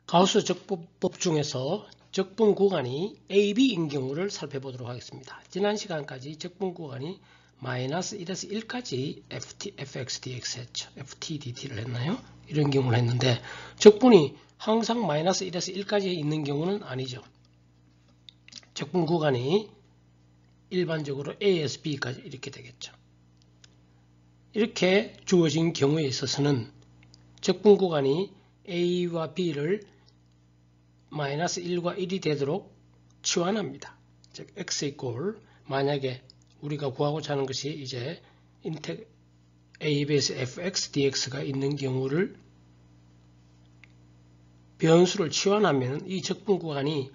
가우스 적분법 중에서 적분 구간이 AB인 경우를 살펴보도록 하겠습니다. 지난 시간까지 적분 구간이 마이너스 1에서 1까지 fx dx 했죠. ft dt를 했나요? 이런 경우를 했는데 적분이 항상 마이너스 1에서 1까지 있는 경우는 아니죠. 적분 구간이 일반적으로 A에서 B까지 이렇게 되겠죠. 이렇게 주어진 경우에 있어서는 적분 구간이 A와 B를 마이너스 1과 1이 되도록 치환합니다. 즉 x 이꼴 만약에 우리가 구하고자 하는 것이 이제 AB에서 fx dx가 있는 경우를 변수를 치환하면 이 적분 구간이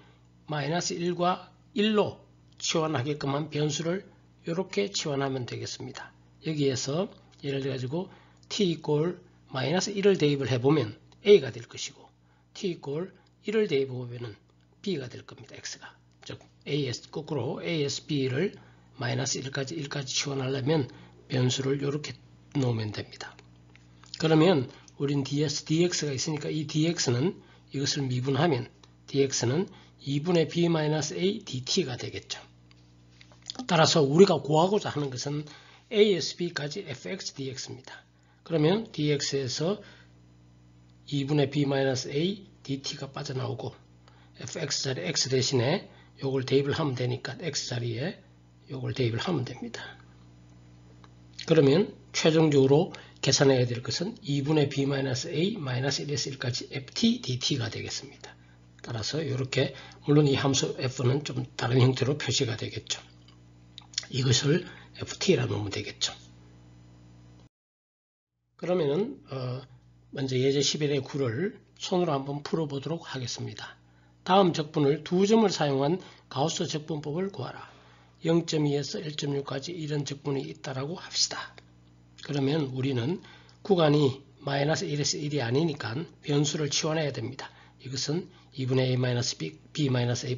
마이너스 1과 1로 치환하게끔 한 변수를 이렇게 치환하면 되겠습니다. 여기에서 예를 들어 가지고 t 이꼴 마이너스 1을 대입을 해보면 a가 될 것이고 t 이꼴 1을 대입해보면 b가 될 겁니다. x가. 즉 거꾸로 AS B를 마이너스 1까지 치환하려면 변수를 이렇게 놓으면 됩니다. 그러면 우린 dx가 있으니까 이 dx는 이것을 미분하면 dx는 2분의 b-a dt가 되겠죠. 따라서 우리가 구하고자 하는 것은 AS B까지 fx dx입니다. 그러면 dx에서 2분의 b-a dt가 빠져나오고 fx자리 x 대신에 요걸 대입을 하면 되니까 x자리에 요걸 대입을 하면 됩니다. 그러면 최종적으로 계산해야 될 것은 2분의 b-a 마이너스 1에서 1까지 ft dt가 되겠습니다. 따라서 이렇게 물론 이 함수 f는 좀 다른 형태로 표시가 되겠죠. 이것을 ft라 놓으면 되겠죠. 그러면은 먼저 예제 11의 9를 손으로 한번 풀어보도록 하겠습니다. 다음 적분을 두 점을 사용한 가우스 적분법을 구하라. 0.2에서 1.6까지 이런 적분이 있다라고 합시다. 그러면 우리는 구간이 마이너스 1에서 1이 아니니까 변수를 치환해야 됩니다. 이것은 2분의 a-b, b-a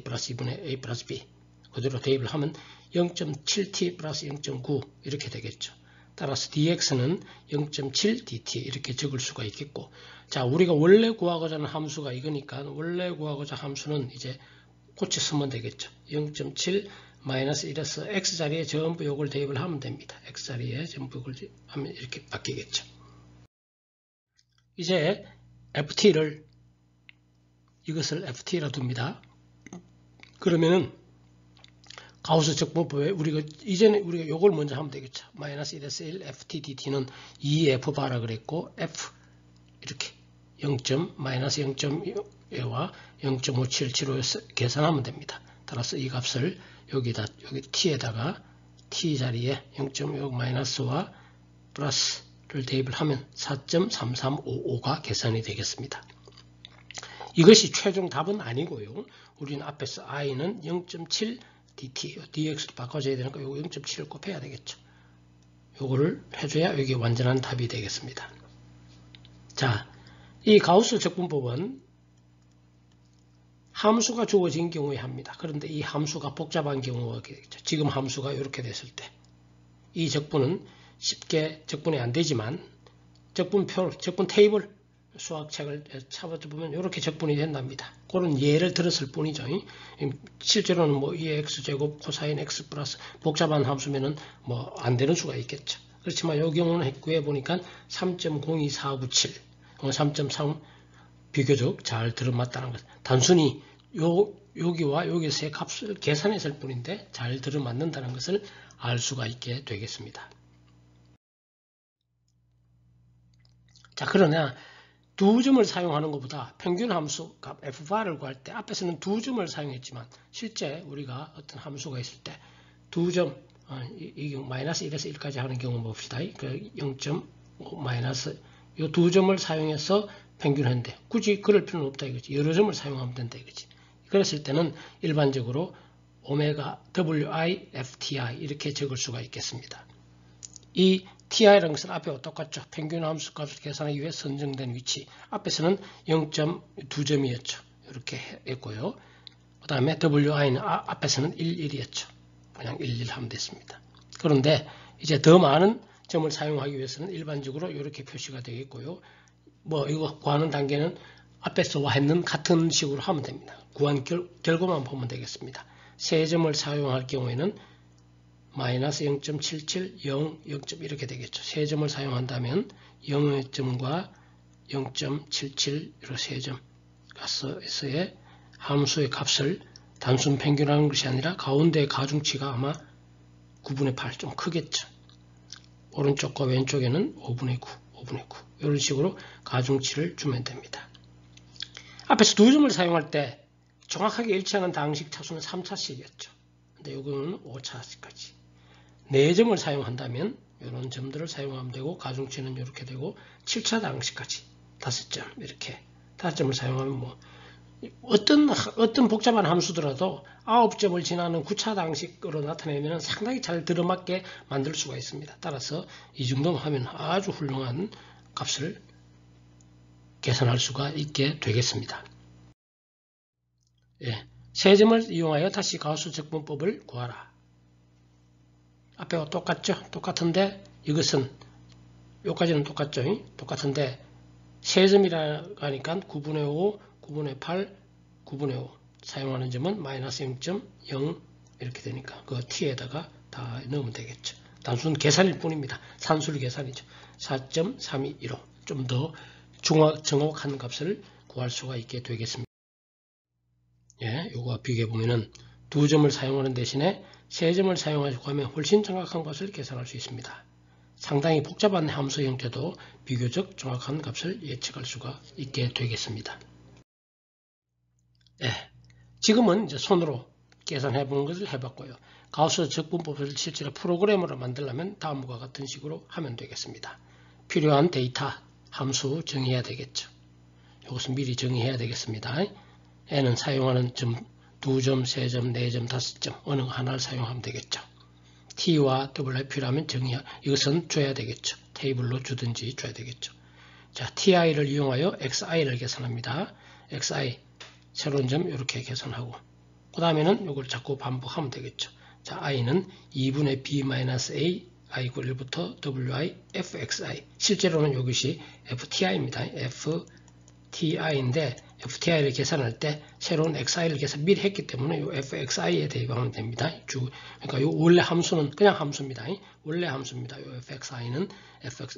플러스 2분의 a 플러스 b 그대로 대입을 하면 0.7t 플러스 0.9 이렇게 되겠죠. 따라서 dx는 0.7 dt 이렇게 적을 수가 있겠고, 자 우리가 원래 구하고자 하는 함수가 이거니까 원래 구하고자 함수는 이제 고쳐 쓰면 되겠죠. 0.7 마이너스 1에서 x자리에 전부 요걸 대입을 하면 됩니다. x자리에 전부 요걸 하면 이렇게 바뀌겠죠. 이제 이것을 ft라 둡니다. 그러면은 가우스 적분법에 이전에 우리가 요걸 먼저 하면 되겠죠. 마이너스 1에서 1 ft dt는 2f 바라 그랬고 f 이렇게 0. 마이너스 0.5와 0.5775 계산하면 됩니다. 따라서 이 값을 여기 t에다가 t 자리에 0.6 마이너스와 플러스를 대입을 하면 4.3355가 계산이 되겠습니다. 이것이 최종 답은 아니고요. 우리는 앞에서 i는 0.7 dt, dx로 바꿔줘야 되니까 요거 0.7을 곱해야 되겠죠. 요거를 해줘야 이게 완전한 답이 되겠습니다. 자, 이 가우스 적분법은 함수가 주어진 경우에 합니다. 그런데 이 함수가 복잡한 경우가 되겠죠. 지금 함수가 이렇게 됐을 때 이 적분은 쉽게 적분이 안 되지만 적분 테이블 수학책을 찾아보면 이렇게 적분이 된답니다. 그런 예를 들었을 뿐이죠. 실제로는 뭐 2x제곱 코사인 x 플러스 복잡한 함수면은 뭐 안 되는 수가 있겠죠. 그렇지만 이 경우는 구해보니까 3.02497, 3.3 비교적 잘 들어맞다는 것. 단순히 여기와 여기 세 값을 계산했을 뿐인데 잘 들어맞는다는 것을 알 수가 있게 되겠습니다. 자, 그러나 두 점을 사용하는 것보다 평균 함수 값 f바를 구할 때 앞에서는 두 점을 사용했지만 실제 우리가 어떤 함수가 있을 때 두 점, 이 경우 마이너스 1에서 1까지 하는 경우 봅시다. 그 0.5 마이너스 이 두 점을 사용해서 평균했는데 굳이 그럴 필요는 없다 이거지. 여러 점을 사용하면 된다 이거지. 그랬을 때는 일반적으로 오메가 wi fti 이렇게 적을 수가 있겠습니다. 이 ti라는 것은 앞에와 똑같죠. 평균 함수 값을 계산하기 위해 선정된 위치. 앞에서는 0.2점이었죠. 이렇게 했고요. 그 다음에 wi는 앞에서는 1,1이었죠. 그냥 1,1 하면 됐습니다. 그런데 이제 더 많은 점을 사용하기 위해서는 일반적으로 이렇게 표시가 되겠고요. 이거 구하는 단계는 앞에서 했는 같은 식으로 하면 됩니다. 구한 결과만 보면 되겠습니다. 세 점을 사용할 경우에는 마이너스 0.77, 0, 0점 이렇게 되겠죠. 세 점을 사용한다면 0점과 0.77 이런 세 점에서의 함수의 값을 단순 평균하는 것이 아니라 가운데 가중치가 아마 9분의 8 좀 크겠죠. 오른쪽과 왼쪽에는 5분의 9, 5분의 9 이런 식으로 가중치를 주면 됩니다. 앞에서 두 점을 사용할 때 정확하게 일치하는 당식 차수는 3차씩이었죠. 근데 이거는 5차까지. 4점을 사용한다면 이런 점들을 사용하면 되고 가중치는 이렇게 되고 7차 당식까지 5점 이렇게 5점을 사용하면 어떤 복잡한 함수더라도 9점을 지나는 9차 당식으로 나타내면 상당히 잘 들어맞게 만들 수가 있습니다. 따라서 이 정도만 하면 아주 훌륭한 값을 계산할 수가 있게 되겠습니다. 예, 세 점을 이용하여 다시 가우스 적분법을 구하라. 앞에와 똑같죠? 똑같은데 이것은 여기까지는 똑같죠? 똑같은데 세 점이라 하니까 9분의 5, 9분의 8, 9분의 5 사용하는 점은 마이너스 0.0 이렇게 되니까 그 t에다가 다 넣으면 되겠죠. 단순 계산일 뿐입니다. 산술 계산이죠. 4.3215 좀 더 정확한 값을 구할 수가 있게 되겠습니다. 예, 요거와 비교해 보면은 두 점을 사용하는 대신에 세 점을 사용하려고 하면 훨씬 정확한 값을 계산할 수 있습니다. 상당히 복잡한 함수 형태도 비교적 정확한 값을 예측할 수가 있게 되겠습니다. 예, 지금은 이제 손으로 계산해 보는 것을 해봤고요. 가우스 적분법을 실제로 프로그램으로 만들려면 다음과 같은 식으로 하면 되겠습니다. 필요한 데이터 함수 정의해야 되겠죠. 이것은 미리 정의해야 되겠습니다. n은 사용하는 점 2점, 3점, 4점, 5점 어느 하나를 사용하면 되겠죠. t와 w가 필요하면 이것은 줘야 되겠죠. 테이블로 주든지 줘야 되겠죠. 자, ti를 이용하여 xi를 계산합니다. xi 새로운 점 이렇게 계산하고 그 다음에는 이걸 자꾸 반복하면 되겠죠. 자, i는 2분의 b-a i고 1부터 wi fxi 실제로는 이것이 ft이입니다. ft이인데 FTI를 계산할 때 새로운 XI를 계산 미리 했기 때문에 이 FXI에 대입하면 됩니다. 그러니까 이 원래 함수는 그냥 함수입니다. 원래 함수입니다. 이 FXI는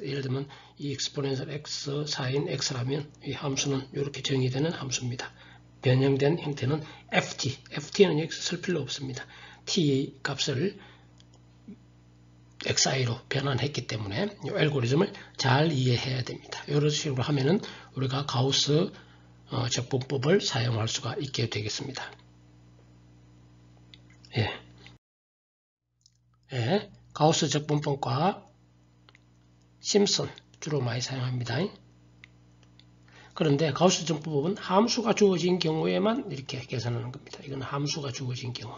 예를 들면 이 exponential X sin X라면 이 함수는 이렇게 정의되는 함수입니다. 변형된 형태는 FT는 여기서 쓸 필요 없습니다. T 값을 XI로 변환했기 때문에 이 알고리즘을 잘 이해해야 됩니다. 이런 식으로 하면은 우리가 가우스 적분법을 사용할 수가 있게 되겠습니다. 예, 가우스 적분법과 심슨 주로 많이 사용합니다. 그런데 가우스 적분법은 함수가 주어진 경우에만 이렇게 계산하는 겁니다. 이건 함수가 주어진 경우.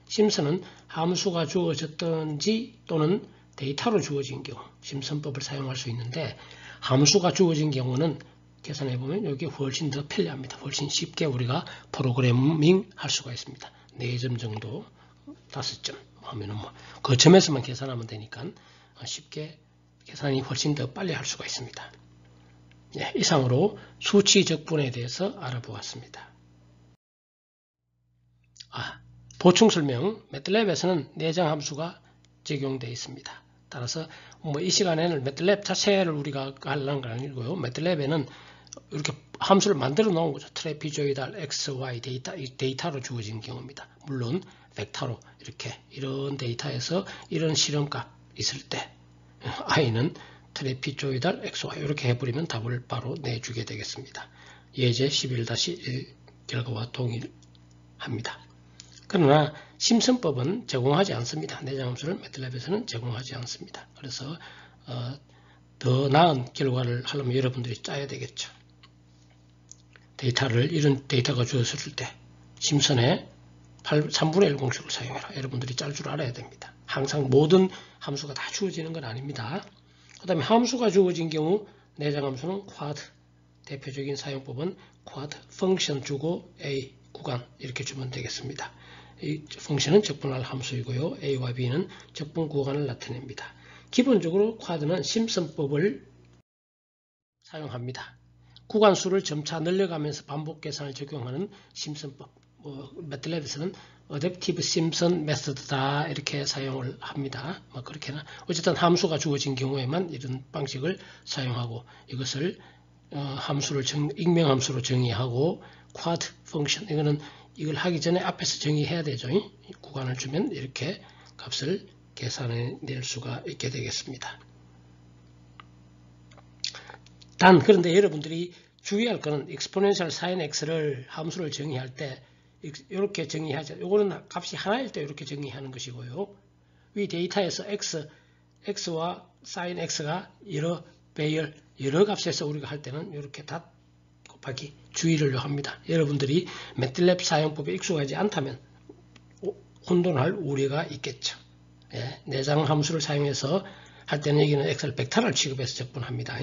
심슨은 함수가 주어졌든지 또는 데이터로 주어진 경우 심슨법을 사용할 수 있는데 함수가 주어진 경우는 계산해보면 여기 훨씬 더 편리합니다. 훨씬 쉽게 우리가 프로그래밍 할 수가 있습니다. 4점 정도, 5점 하면은 그 점에서만 계산하면 되니까 쉽게 계산이 훨씬 더 빨리 할 수가 있습니다. 예, 이상으로 수치 적분에 대해서 알아보았습니다. 보충 설명, 매틀랩에서는 내장 함수가 적용되어 있습니다. 따라서 이 시간에는 매틀랩 자체를 우리가 하려는 건 아니고요. 매틀랩에는 이렇게 함수를 만들어 놓은 거죠. 트래피조이달 x, y 데이터로 주어진 경우입니다. 물론 벡터로 이런 데이터에서 이런 실험값 있을 때 i는 트래피조이달 x, y 이렇게 해버리면 답을 바로 내주게 되겠습니다. 예제 11-1 결과와 동일합니다. 그러나 심슨법은 제공하지 않습니다. 내장함수를 매틀랩에서는 제공하지 않습니다. 그래서 더 나은 결과를 하려면 여러분들이 짜야 되겠죠. 이런 데이터가 주어졌을 때 심슨의 3분의 1 공식을 사용해라. 여러분들이 짤 줄 알아야 됩니다. 항상 모든 함수가 다 주어지는 건 아닙니다. 그 다음에 함수가 주어진 경우 내장함수는 쿼드, 대표적인 사용법은 쿼드 펑션 주고 a 구간 이렇게 주면 되겠습니다. 이 펑션은 적분할 함수이고요. a와 b는 적분 구간을 나타냅니다. 기본적으로 쿼드는 심슨법을 사용합니다. 구간수를 점차 늘려가면서 반복 계산을 적용하는 심슨법. 매틀랩에서는 어댑티브 심슨 메서드다 이렇게 사용을 합니다. 그렇게나 어쨌든 함수가 주어진 경우에만 이런 방식을 사용하고 이것을 함수를 익명함수로 정의하고 쿼드 펑션 이거는 이걸 하기 전에 앞에서 정의해야 되죠. 구간을 주면 이렇게 값을 계산해낼 수가 있게 되겠습니다. 그런데 여러분들이 주의할 것은 exponential sin x를 함수를 정의할 때 이렇게 정의하죠. 이거는 값이 하나일 때 이렇게 정의하는 것이고요. 위 데이터에서 x와 sin x가 여러 배열, 여러 값에서 우리가 할 때는 이렇게 다 곱하기 주의를 합니다. 여러분들이 매틀랩 사용법에 익숙하지 않다면 혼돈할 우려가 있겠죠. 예, 내장 함수를 사용해서 할 때는 여기는 엑셀 벡터를 취급해서 적분합니다.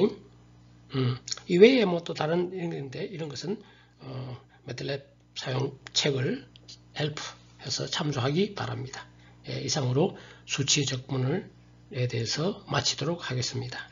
이외에 또 다른 이런 것은 매틀랩 사용 책을 헬프해서 참조하기 바랍니다. 예, 이상으로 수치 적분에 대해서 마치도록 하겠습니다.